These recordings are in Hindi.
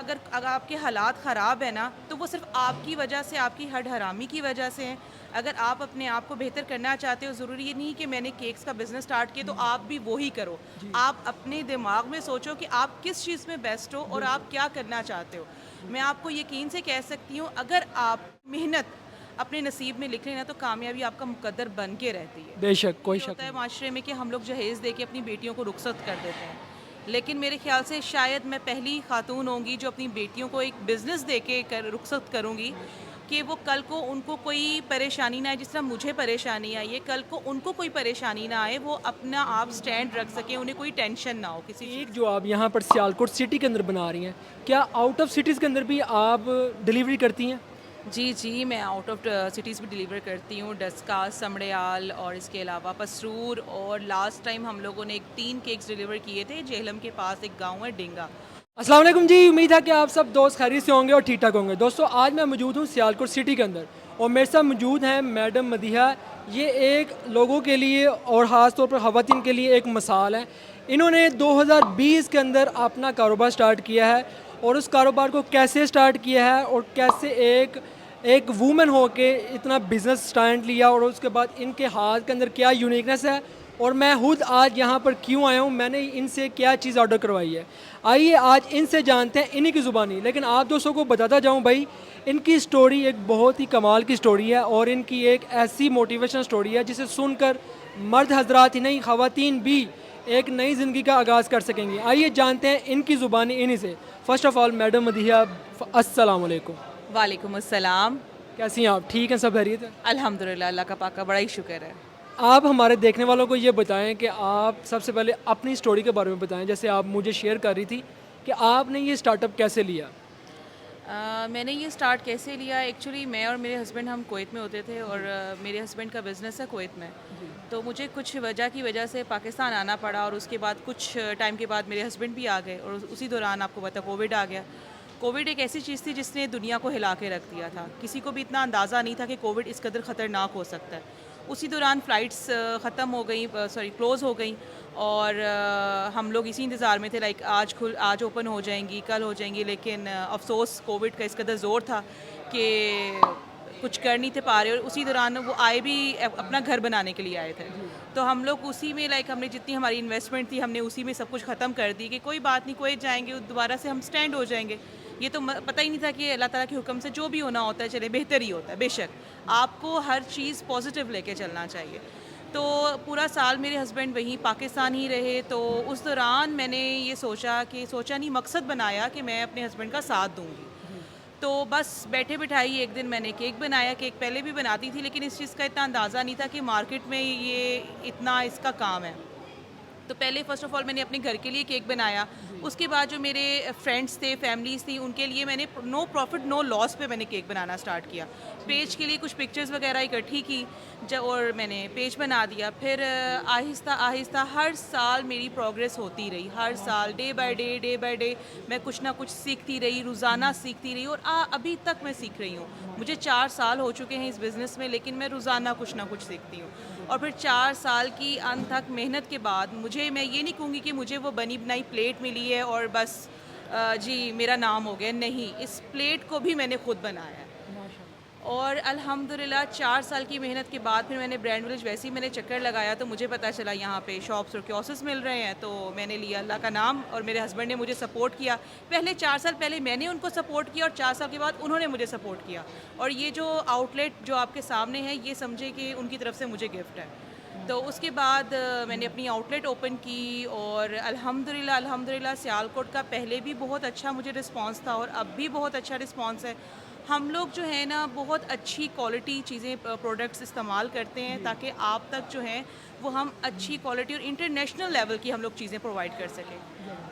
अगर आपके हालात ख़राब है ना, तो वो सिर्फ़ आपकी वजह से, आपकी हड-हरामी की वजह से हैं। अगर आप अपने आप को बेहतर करना चाहते हो, ज़रूरी ये नहीं कि मैंने केक्स का बिज़नेस स्टार्ट किया तो हुँ, आप भी वो ही करो। जी, आप अपने दिमाग में सोचो कि आप किस चीज़ में बेस्ट हो और बिल्कुल, आप क्या करना चाहते हो। मैं बिल्कुल। आपको यकीन से कह सकती हूँ, अगर आप मेहनत अपने नसीब में लिख लें ना, तो कामयाबी आपका मुकद्दर बन के रहती है। बेशक, कोई ये शक होता है नहीं। माशरे में कि हम लोग जहेज़ दे के अपनी बेटियों को रुखसत कर देते हैं। लेकिन मेरे ख़्याल से शायद मैं पहली ख़ातून होंगी जो अपनी बेटियों को एक बिज़नेस दे के रुखसत करूँगी, कि वो कल को उनको कोई परेशानी ना आए, जिस तरह मुझे परेशानी आई है, कल को उनको कोई परेशानी ना आए, वो अपना आप स्टैंड रख सकें, उन्हें कोई टेंशन ना हो किसी केक चीज़ जो की। आप यहाँ पर सियालकोट सिटी के अंदर बना रही हैं, क्या आउट ऑफ सिटीज़ के अंदर भी आप डिलीवरी करती हैं? जी, जी, मैं आउट ऑफ़ सिटीज़ भी डिलीवर करती हूँ, डस्का, समड़याल और इसके अलावा पसरूर, और लास्ट टाइम हम लोगों ने 3 केक्स डिलीवर किए थे, जेहलम के पास एक गाँव है डिंगा। अस्सलाम वालेकुम जी, उम्मीद है कि आप सब दोस्त खैरियत से होंगे और ठीक-ठाक होंगे। दोस्तों, आज मैं मौजूद हूँ सियालकोट सिटी के अंदर और मेरे साथ मौजूद हैं मैडम मदीहा। ये एक लोगों के लिए और ख़ास तौर पर ख़वातीन के लिए एक मिसाल है। इन्होंने 2020 के अंदर अपना कारोबार स्टार्ट किया है और उस कारोबार को कैसे स्टार्ट किया है और कैसे एक एक वूमेन होके इतना बिज़नेस स्टैंड लिया और उसके बाद इनके हाथ के अंदर क्या यूनिकनेस है और मैं खुद आज यहाँ पर क्यों आया हूँ, मैंने इनसे क्या चीज़ ऑर्डर करवाई है। आइए आज इनसे जानते हैं इन्हीं की ज़ुबानी। लेकिन आप दोस्तों को बताता जाऊँ भाई, इनकी स्टोरी एक बहुत ही कमाल की स्टोरी है और इनकी एक ऐसी मोटिवेशन स्टोरी है जिसे सुनकर मर्द हजरात ही नहीं, ख़वातीन भी एक नई ज़िंदगी का आगाज़ कर सकेंगी। आइए जानते हैं इनकी ज़ुबानी इन्हीं से। First of all madam Madiha, अस्सलाम वालेकुम। वालेकुम अस्सलाम। कैसी हैं आप? ठीक हैं, सब खैरियत है? अल्हम्दुलिल्लाह, अल्लाह का पाक का बड़ा ही शुक्र है। आप हमारे देखने वालों को ये बताएं कि आप सबसे पहले अपनी स्टोरी के बारे में बताएं, जैसे आप मुझे शेयर कर रही थी कि आपने ये स्टार्टअप कैसे लिया? मैंने ये स्टार्ट कैसे लिया, एक्चुअली मैं और मेरे हस्बैंड हम कुवैत में होते थे, और जी, मेरे हस्बैंड का बिज़नेस है कुवैत में। जी, तो मुझे कुछ वजह की वजह से पाकिस्तान आना पड़ा, और उसके बाद कुछ टाइम के बाद मेरे हस्बैंड भी आ गए, और उसी दौरान आपको पता कोविड आ गया। कोविड एक ऐसी चीज़ थी जिसने दुनिया को हिला के रख दिया था। किसी को भी इतना अंदाज़ा नहीं था कि कोविड इस कदर ख़तरनाक हो सकता है। उसी दौरान फ़्लाइट्स ख़त्म हो गई, सॉरी क्लोज़ हो गई, और हम लोग इसी इंतज़ार में थे, लाइक आज ओपन हो जाएँगी, कल हो जाएँगी, लेकिन अफ़सोस कोविड का इस कदर ज़ोर था कि कुछ कर नहीं थे पा रहे, और उसी दौरान वो आए भी अपना घर बनाने के लिए आए थे। जी, तो हम लोग उसी में, लाइक हमने जितनी हमारी इन्वेस्टमेंट थी, हमने उसी में सब कुछ ख़त्म कर दी कि कोई बात नहीं, कुवैत जाएँगे, दोबारा से हम स्टैंड हो जाएँगे। ये तो पता ही नहीं था कि अल्लाह ताला के हुक्म से जो भी होना होता है, चले बेहतर ही होता है, बेशक। आपको हर चीज़ पॉज़िटिव लेके चलना चाहिए। तो पूरा साल मेरे हस्बैंड वहीं पाकिस्तान ही रहे, तो उस दौरान मैंने ये सोचा नहीं, मकसद बनाया कि मैं अपने हस्बैंड का साथ दूँगी। जी, तो बस बैठे-बिठाई एक दिन मैंने केक बनाया। केक पहले भी बनाती थी, लेकिन इस चीज़ का इतना अंदाज़ा नहीं था कि मार्केट में ये इतना इसका काम है। तो पहले फ़र्स्ट ऑफ़ ऑल मैंने अपने घर के लिए केक बनाया। जी, उसके बाद जो मेरे फ्रेंड्स थे, फैमिलीज़ थी, उनके लिए मैंने नो प्रॉफ़िट नो लॉस पे मैंने केक बनाना स्टार्ट किया। ठीक पेज है। के लिए कुछ पिक्चर्स वग़ैरह इकट्ठी की, और मैंने पेज बना दिया। फिर आहिस्ता-आहिस्ता हर साल मेरी प्रोग्रेस होती रही। हर साल माशाल्लाह, डे माशाल्लाह। बाय डे मैं कुछ ना कुछ सीखती रही, रोज़ाना सीखती रही, और अभी तक मैं सीख रही हूँ। मुझे माशाल्लाह, 4 साल हो चुके हैं इस बिज़नेस में, लेकिन मैं रोज़ाना कुछ ना कुछ सीखती हूँ। और फिर 4 साल की अनथक मेहनत के बाद मुझे, मैं ये नहीं कहूँगी कि मुझे वो बनी-बनाई प्लेट मिली है और बस जी मेरा नाम हो गया, नहीं, इस प्लेट को भी मैंने खुद बनाया है। माशाल्लाह। और अल्हम्दुलिल्लाह 4 साल की मेहनत के बाद फिर मैंने ब्रांड विलेज वैसे ही मैंने चक्कर लगाया, तो मुझे पता चला यहाँ पे शॉप्स और कियोस्क मिल रहे हैं, तो मैंने लिया अल्लाह का नाम, और मेरे हस्बैंड ने मुझे सपोर्ट किया। पहले 4 साल पहले मैंने उनको सपोर्ट किया, और 4 साल के बाद उन्होंने मुझे सपोर्ट किया। और ये जो आउटलेट जो आपके सामने है, ये समझे कि उनकी तरफ से मुझे गिफ्ट है। तो माशाल्लाह। उसके बाद मैंने अपनी आउटलेट ओपन की, और अल्हम्दुलिल्लाह अल्हम्दुलिल्लाह सियालकोट का पहले भी बहुत अच्छा मुझे रिस्पॉन्स था, और अब भी बहुत अच्छा रिस्पॉन्स है। हम लोग जो है ना, बहुत अच्छी क्वालिटी चीज़ें, प्रोडक्ट्स इस्तेमाल करते हैं, जी, ताकि आप तक जो है वो हम अच्छी क्वालिटी और इंटरनेशनल लेवल की हम लोग चीज़ें प्रोवाइड कर सकें।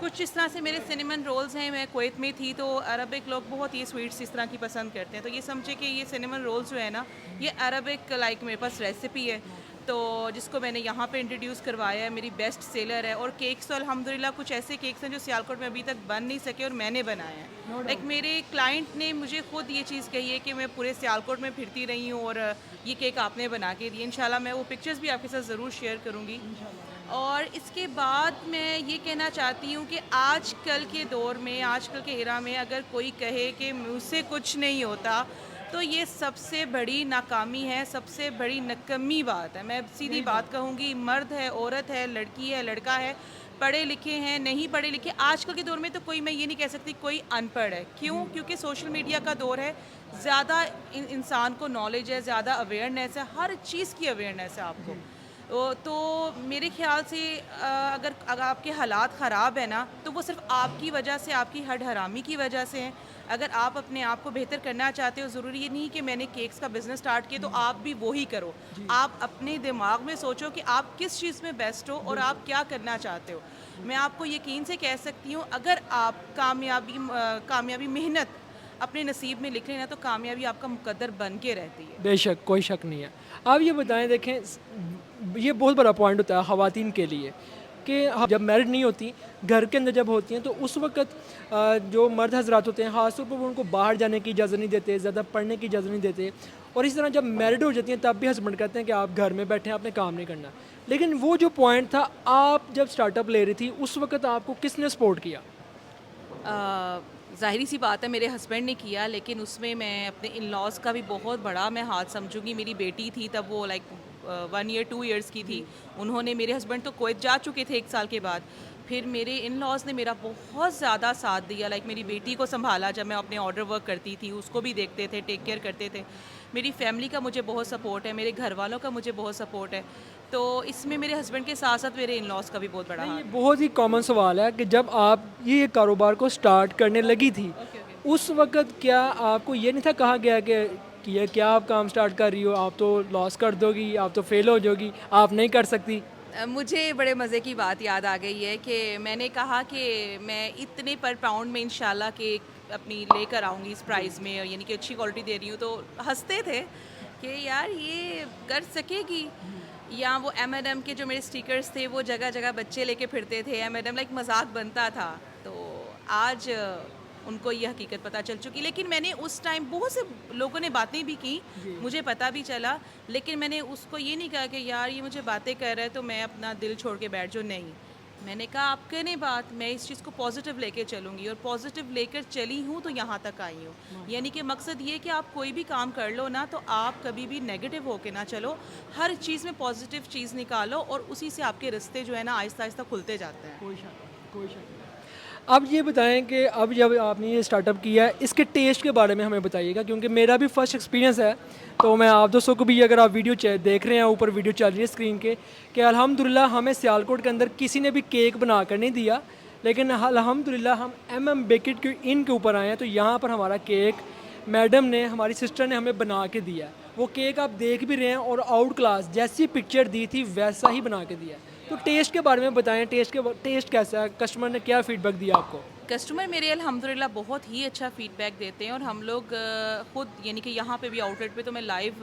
कुछ इस तरह से मेरे सिनेमन रोल्स हैं। मैं कुवैत में थी, तो अरबिक लोग बहुत ये स्वीट्स इस तरह की पसंद करते हैं, तो ये समझे कि ये सिनेमन रोल्स जो है ना, ये अरबिक लाइक मेरे पास रेसिपी है, तो जिसको मैंने यहाँ पे इंट्रोड्यूस करवाया है, मेरी बेस्ट सेलर है। और केक्स तो अल्हम्दुलिल्लाह कुछ ऐसे केक्स हैं जो सियालकोट में अभी तक बन नहीं सके, और मैंने बनाए हैं। Know like doubt. मेरे क्लाइंट ने मुझे खुद ये चीज़ कही है कि मैं पूरे सियालकोट में फिरती रही हूँ, और ये केक आपने बना के दिए। इंशाल्लाह मैं वो पिक्चर्स भी आपके साथ ज़रूर शेयर करूँगी। इंशाल्लाह। और इसके बाद मैं ये कहना चाहती हूँ कि आजकल के दौर में, आजकल के एरा में अगर कोई कहे कि मुझसे कुछ नहीं होता, तो ये सबसे बड़ी नाकामी है, सबसे बड़ी निकम्मी बात है। मैं सीधी सही बात बात है। कहूँगी, मर्द है, औरत है, लड़की है, लड़का है, पढ़े लिखे हैं, नहीं पढ़े लिखे, आजकल के दौर में तो कोई, मैं ये नहीं कह सकती कोई अनपढ़ है। क्यों? क्योंकि सोशल मीडिया का दौर है, ज़्यादा इंसान को नॉलेज है, ज़्यादा अवेयरनेस है, हर चीज़ की अवेयरनेस है आपको। तो मेरे ख़्याल से अगर आपके हालात ख़राब है ना, तो वो सिर्फ़ आपकी वजह से, आपकी हड हरामी की वजह से हैं। अगर आप अपने आप को बेहतर करना चाहते हो, ज़रूरी ये नहीं कि मैंने केक्स का बिज़नेस स्टार्ट किया तो आप भी वो ही करो। जी, आप अपने दिमाग में सोचो कि आप किस चीज़ में बेस्ट हो और आप क्या करना चाहते हो। मैं आपको यकीन से कह सकती हूँ, अगर आप कामयाबी मेहनत अपने नसीब में लिख लें ना, तो कामयाबी आपका मुकद्दर बन के रहती है। बेशक कोई शक नहीं है। आप ये बताएँ देखें ये बहुत बड़ा पॉइंट होता है ख़वातीन के लिए कि जब मैरिड नहीं होती, घर के अंदर जब होती हैं तो उस वक़्त जो मर्द हज़रात होते हैं ख़ास तौर पर वो उनको बाहर जाने की इजाज़त नहीं देते, ज़्यादा पढ़ने की इजाज़त नहीं देते और इस तरह जब मैरिड हो जाती हैं तब भी हस्बैंड कहते हैं कि आप घर में बैठे हैं, आपने काम नहीं करना। लेकिन वो जो पॉइंट था आप जब स्टार्टअप ले रही थी उस वक़्त आपको किसने सपोर्ट किया? ज़ाहिरी सी बात है मेरे हस्बैंड ने किया, लेकिन उसमें मैं अपने इन-लॉज़ का भी बहुत बड़ा मैं हाथ समझूँगी। मेरी बेटी थी तब, वो लाइक 1 ईयर 2 इयर्स की थी। उन्होंने, मेरे हस्बैंड तो कुवैत जा चुके थे 1 साल के बाद। फिर मेरे इन-लॉज़ ने मेरा बहुत ज़्यादा साथ दिया, लाइक मेरी बेटी को सँभाला जब मैं अपने ऑर्डर वर्क करती थी, उसको भी देखते थे, टेक केयर करते थे। मेरी फैमिली का मुझे बहुत सपोर्ट है, मेरे घरवालों का मुझे बहुत सपोर्ट है। तो इसमें मेरे हस्बैंड के साथ-साथ मेरे इन-लॉज़ का भी बहुत बड़ा नहीं, हाथ ये है। बहुत ही कॉमन सवाल है कि जब आप ये कारोबार को स्टार्ट करने लगी थी, ओके, ओके। उस वक़्त क्या आपको ये नहीं था कहा गया कि ये क्या आप काम स्टार्ट कर रही हो, आप तो लॉस कर दोगी, आप तो फेल हो जाओगी, आप नहीं कर सकती? मुझे बड़े मज़े की बात याद आ गई है कि मैंने कहा कि मैं इतने पर पाउंड में इंशाल्लाह केक अपनी लेकर आऊँगी इस प्राइस में, यानी कि अच्छी क्वालिटी दे रही हूँ, तो हँसते थे कि यार ये कर सकेगी। या वो M&M के जो मेरे स्टिकर्स थे वो जगह-जगह बच्चे लेके फिरते थे, M&M लाइक मज़ाक बनता था। तो आज उनको ये हकीकत पता चल चुकी, लेकिन मैंने उस टाइम बहुत से लोगों ने बातें भी की, जी। मुझे पता भी चला, लेकिन मैंने उसको ये नहीं कहा कि यार ये मुझे बातें कर रहा है तो मैं अपना दिल छोड़ के बैठ जाऊँ, नहीं। मैंने कहा आप करें बात, मैं इस चीज़ को पॉज़िटिव लेके चलूँगी और पॉज़िटिव लेकर चली हूँ तो यहाँ तक आई हूँ। यानी कि मकसद ये है कि आप कोई भी काम कर लो ना, तो आप कभी भी नेगेटिव होके ना चलो, हर चीज़ में पॉज़िटिव चीज़ निकालो और उसी से आपके रास्ते जो है ना आहिस्ता-आहिस्ता खुलते जाते हैं। कोई शक नहीं। अब ये बताएं कि अब जब आपने ये स्टार्टअप किया है इसके टेस्ट के बारे में हमें बताइएगा क्योंकि मेरा भी फर्स्ट एक्सपीरियंस है तो मैं आप दोस्तों को भी अगर आप वीडियो देख रहे हैं ऊपर वीडियो चल रही है स्क्रीन के कि अल्हम्दुलिल्लाह हमें सियालकोट के अंदर किसी ने भी केक बना कर नहीं दिया लेकिन अल्हम्दुलिल्लाह हम MM बेकेट के इन के ऊपर आए हैं तो यहाँ पर हमारा केक मैडम ने हमारी सिस्टर ने हमें बना के दिया वो केक आप देख भी रहे हैं और आउट क्लास जैसी पिक्चर दी थी वैसा ही बना के दिया तो टेस्ट के बारे में बताएं टेस्ट कैसा है कस्टमर ने क्या फीडबैक दिया आपको कस्टमर मेरे अल्हम्दुलिल्लाह बहुत ही अच्छा फ़ीडबैक देते हैं और हम लोग खुद, यानी कि यहाँ पे भी आउटलेट पे तो मैं लाइव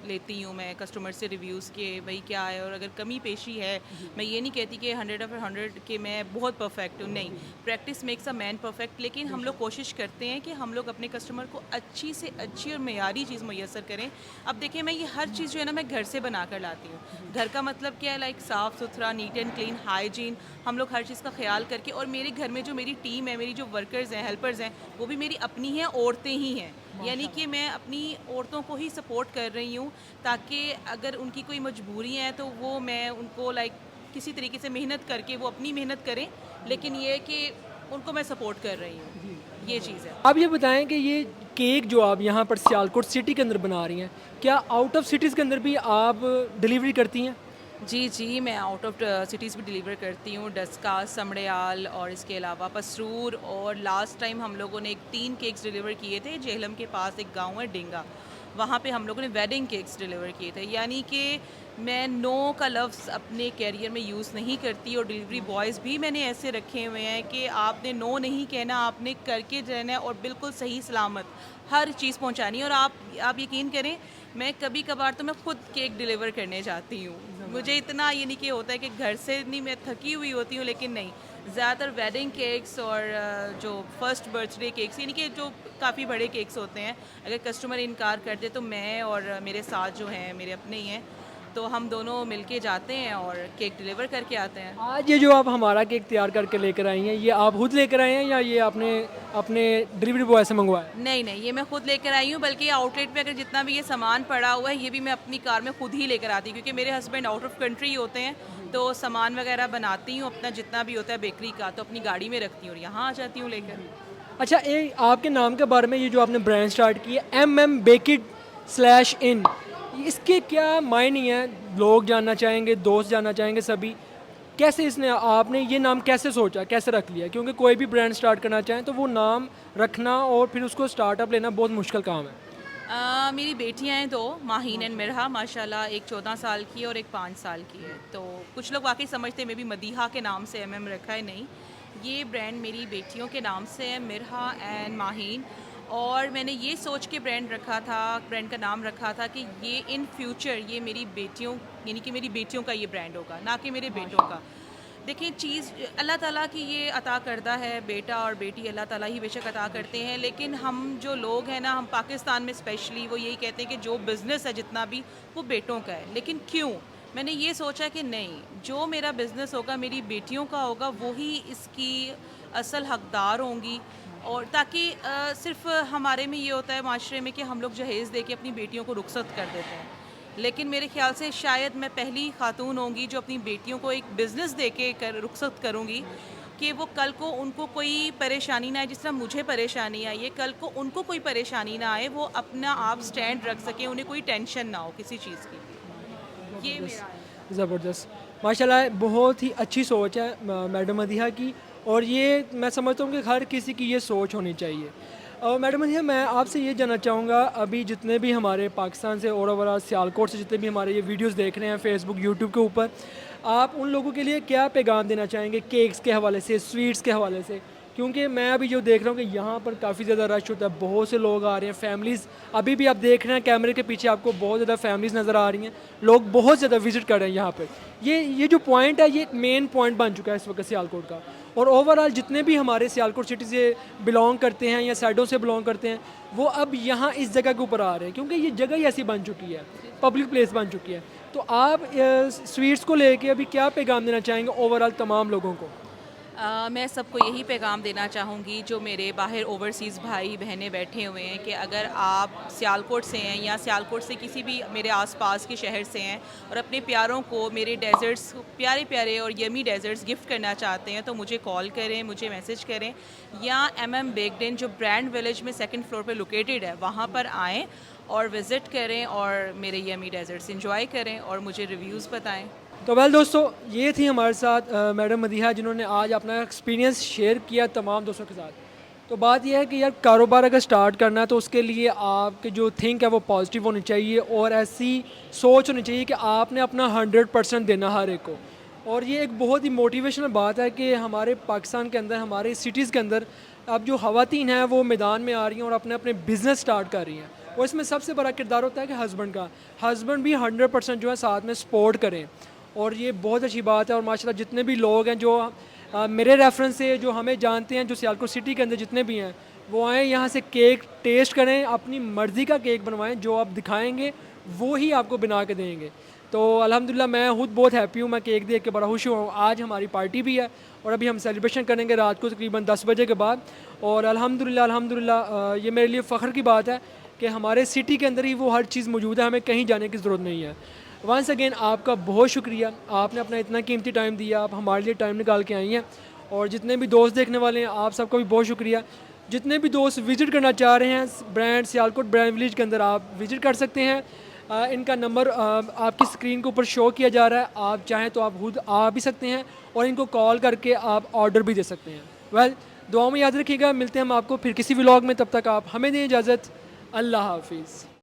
लेती हूँ मैं कस्टमर से रिव्यूज़ के भाई क्या है और अगर कमी पेशी है, मैं ये नहीं कहती कि 100/100 कि मैं बहुत परफेक्ट हूँ, नहीं, practice makes a man perfect, लेकिन हम लोग कोशिश करते हैं कि हम लोग अपने कस्टमर को अच्छी से अच्छी और मेयारी चीज़ मुयस्सर करें। अब देखिए मैं ये हर चीज़ जो है ना मैं घर से बना कर लाती हूँ। घर का मतलब क्या है, लाइक साफ़ सुथरा, नीट एंड क्लीन, हाइजीन, हम लोग हर चीज़ का ख्याल करके, और मेरे घर में जो मेरी टीम है, मेरी जो वर्कर्स हैं, हेल्पर्स हैं, वो भी मेरी अपनी हैं, औरतें ही हैं। यानी कि मैं अपनी औरतों को ही सपोर्ट कर रही हूँ ताकि अगर उनकी कोई मजबूरी है तो वो मैं उनको लाइक किसी तरीके से मेहनत करके वो अपनी मेहनत करें, लेकिन ये है कि उनको मैं सपोर्ट कर रही हूँ, ये चीज़ है। आप ये बताएं कि ये केक जो आप यहाँ पर सियालकोट सिटी के अंदर बना रही हैं क्या आउट ऑफ सिटीज़ के अंदर भी आप डिलीवरी करती हैं जी, जी, मैं आउट ऑफ सिटीज़ भी डिलीवर करती हूँ, डस्का, समड़याल और इसके अलावा पसरूर, और लास्ट टाइम हम लोगों ने 3 केक्स डिलीवर किए थे, जेहलम के पास एक गाँव है डेंगा, वहाँ पे हम लोगों ने वेडिंग केक्स डिलीवर किए थे। यानी कि मैं नो का लफ्ज़ अपने करियर में यूज़ नहीं करती और डिलीवरी बॉयज़ भी मैंने ऐसे रखे हुए हैं कि आपने नो नहीं कहना, आपने करके रहना है और बिल्कुल सही सलामत हर चीज़ पहुँचानी है। और आप यकीन करें, मैं कभी-कभार तो मैं खुद केक डिलीवर करने जाती हूँ। मुझे इतना ये नहीं कि होता है कि घर से नहीं, मैं थकी हुई होती हूँ, लेकिन नहीं, ज़्यादातर वेडिंग केक्स और जो फर्स्ट बर्थडे केक्स, यानी कि जो काफ़ी बड़े केक्स होते हैं, अगर कस्टमर इनकार कर दे तो मैं और मेरे साथ जो हैं मेरे अपने ही हैं, तो हम दोनों मिलके जाते हैं और केक डिलीवर करके आते हैं। आज ये जो आप हमारा केक तैयार करके लेकर आई हैं, ये आप खुद लेकर आए हैं या ये आपने अपने डिलीवरी बॉय से मंगवाया? नहीं नहीं, ये मैं खुद लेकर आई हूँ, बल्कि आउटलेट पे अगर जितना भी ये सामान पड़ा हुआ है ये भी मैं अपनी कार में खुद ही लेकर आती हूँ, क्योंकि मेरे हस्बैंड आउट ऑफ कंट्री होते हैं, तो सामान वगैरह बनाती हूँ अपना जितना भी होता है बेकरी का, तो अपनी गाड़ी में रखती हूँ और यहाँ आ जाती हूँ लेकर। अच्छा, एक आपके नाम के बारे में, ये जो आपने ब्रांड स्टार्ट की है MM Baked/in, इसके क्या मायने हैं? लोग जानना चाहेंगे, दोस्त जानना चाहेंगे सभी। कैसे इसने आपने ये नाम कैसे सोचा, कैसे रख लिया? क्योंकि कोई भी ब्रांड स्टार्ट करना चाहें तो वो नाम रखना और फिर उसको स्टार्टअप लेना बहुत मुश्किल काम है। मेरी बेटियां हैं दो, माहीन एंड मिरहा, माशाल्लाह, एक 14 साल की है और एक 5 साल की है। तो कुछ लोग वाकई समझते हैं मे बी मदीहा के नाम से MM रखा है, नहीं, ये ब्रांड मेरी बेटियों के नाम से है, मिरहा एंड माहीन। और मैंने ये सोच के ब्रांड रखा था, ब्रांड का नाम रखा था कि ये इन फ्यूचर ये मेरी बेटियों, यानी कि मेरी बेटियों का ये ब्रांड होगा, ना कि मेरे बेटों का। देखिए, चीज़ अल्लाह ताला की ये अता करदा है, बेटा और बेटी अल्लाह ताला ही बेशक अता करते हैं, लेकिन हम जो लोग हैं ना, हम पाकिस्तान में स्पेशली वो यही कहते हैं कि जो बिज़नेस है जितना भी वो बेटों का है। लेकिन क्यों? मैंने ये सोचा कि नहीं, जो मेरा बिज़नेस होगा मेरी बेटियों का होगा, वो ही इसकी असल हकदार होंगी। और ताकि सिर्फ हमारे में ये होता है माशरे में कि हम लोग जहेज़ दे के अपनी बेटियों को रुखसत कर देते हैं, लेकिन मेरे ख्याल से शायद मैं पहली खातून होंगी जो अपनी बेटियों को एक बिज़नेस दे के रुखसत करूँगी, कि वो कल को उनको कोई परेशानी ना आए, जिस तरह मुझे परेशानी आई है, कल को उनको कोई परेशानी ना आए, वो अपना आप स्टैंड रख सकें, उन्हें कोई टेंशन ना हो किसी चीज़ की। ये मेरा है। ज़बरदस्त, माशाल्लाह, बहुत ही अच्छी सोच है मैडम मदीहा की, और ये मैं समझता हूँ कि हर किसी की ये सोच होनी चाहिए। और मैडम मदीहा, मैं आपसे ये जानना चाहूँगा, अभी जितने भी हमारे पाकिस्तान से और ओवरऑल सियालकोट से जितने भी हमारे ये वीडियोस देख रहे हैं फेसबुक यूट्यूब के ऊपर, आप उन लोगों के लिए क्या पैगाम देना चाहेंगे केक्स के हवाले से, स्वीट्स के हवाले से? क्योंकि मैं अभी जो देख रहा हूँ कि यहाँ पर काफ़ी ज़्यादा रश होता है, बहुत से लोग आ रहे हैं, फैमिलीज़, अभी भी आप देख रहे हैं कैमरे के पीछे आपको बहुत ज़्यादा फैमिलीज़ नज़र आ रही हैं, लोग बहुत ज़्यादा विज़िट कर रहे हैं यहाँ पर। ये जो पॉइंट है, ये एक मेन पॉइंट बन चुका है इस वक्त सियालकोट का। और ओवरऑल जितने भी हमारे सियालकोट सिटी से बिलोंग करते हैं या साइडों से बिलोंग करते हैं, वो अब यहाँ इस जगह के ऊपर आ रहे हैं, क्योंकि ये जगह ही ऐसी बन चुकी है, पब्लिक प्लेस बन चुकी है। तो आप स्वीट्स को लेके अभी क्या पैगाम देना चाहेंगे ओवरऑल तमाम लोगों को? मैं सबको यही पैगाम देना चाहूँगी जो मेरे बाहर ओवरसीज़ भाई बहनें बैठे हुए हैं, कि अगर आप सियालकोट से हैं या सियालकोट से किसी भी मेरे आसपास के शहर से हैं और अपने प्यारों को मेरे डेज़र्ट्स, प्यारे प्यारे और यमी डेज़र्ट्स गिफ्ट करना चाहते हैं, तो मुझे कॉल करें, मुझे मैसेज करें, या MM बेक्ड इन जो ब्रांड विलेज में 2nd फ्लोर पर लोकेटेड है, वहाँ पर आएँ और विज़िट करें और मेरे यमी डेज़र्ट्स इंजॉय करें और मुझे रिव्यूज़ बताएँ। तो वेल दोस्तों, ये थी हमारे साथ मैडम मदीहा, जिन्होंने आज अपना एक्सपीरियंस शेयर किया तमाम दोस्तों के साथ। तो बात यह है कि यार, कारोबार अगर स्टार्ट करना है तो उसके लिए आपके जो थिंक है वो पॉजिटिव होनी चाहिए, और ऐसी सोच होनी चाहिए कि आपने अपना 100% देना हर एक को। और ये एक बहुत ही मोटिवेशनल बात है कि हमारे पाकिस्तान के अंदर, हमारे सिटीज़ के अंदर अब जो ख़वातीन हैं वो मैदान में आ रही हैं और अपने अपने बिज़नेस स्टार्ट कर रही हैं, और इसमें सबसे बड़ा किरदार होता है कि हस्बैंड भी 100% जो है साथ में सपोर्ट करें। और ये बहुत अच्छी बात है। और माशाल्लाह जितने भी लोग हैं जो मेरे रेफरेंस से जो हमें जानते हैं, जो सियालकोट सिटी के अंदर जितने भी हैं, वो आएँ यहाँ से केक टेस्ट करें, अपनी मर्ज़ी का केक बनवाएं, जो आप दिखाएंगे वो ही आपको बना के देंगे। तो अल्हम्दुलिल्लाह मैं खुद बहुत हैप्पी हूँ, मैं केक देख के बड़ा खुश हूँ। आज हमारी पार्टी भी है और अभी हम सेलिब्रेशन करेंगे रात को तकरीबन 10 बजे के बाद। और अल्हम्दुलिल्लाह ये मेरे लिए फ़ख्र की बात है कि हमारे सिटी के अंदर ही वो हर चीज़ मौजूद है, हमें कहीं जाने की ज़रूरत नहीं है। वंस अगेन आपका बहुत शुक्रिया, आपने अपना इतना कीमती टाइम दिया, आप हमारे लिए टाइम निकाल के आई हैं। और जितने भी दोस्त देखने वाले हैं, आप सबका भी बहुत शुक्रिया। जितने भी दोस्त विज़िट करना चाह रहे हैं ब्रांड सियालकोट ब्रांड विलेज के अंदर, आप विज़िट कर सकते हैं। इनका नंबर आपकी स्क्रीन के ऊपर शो किया जा रहा है, आप चाहें तो आप खुद आ भी सकते हैं और इनको कॉल करके आप ऑर्डर भी दे सकते हैं। वेल, दुआ में याद रखिएगा, मिलते हैं हम आपको फिर किसी व्लॉग में, तब तक आप हमें दें इजाज़त। अल्लाह हाफिज़।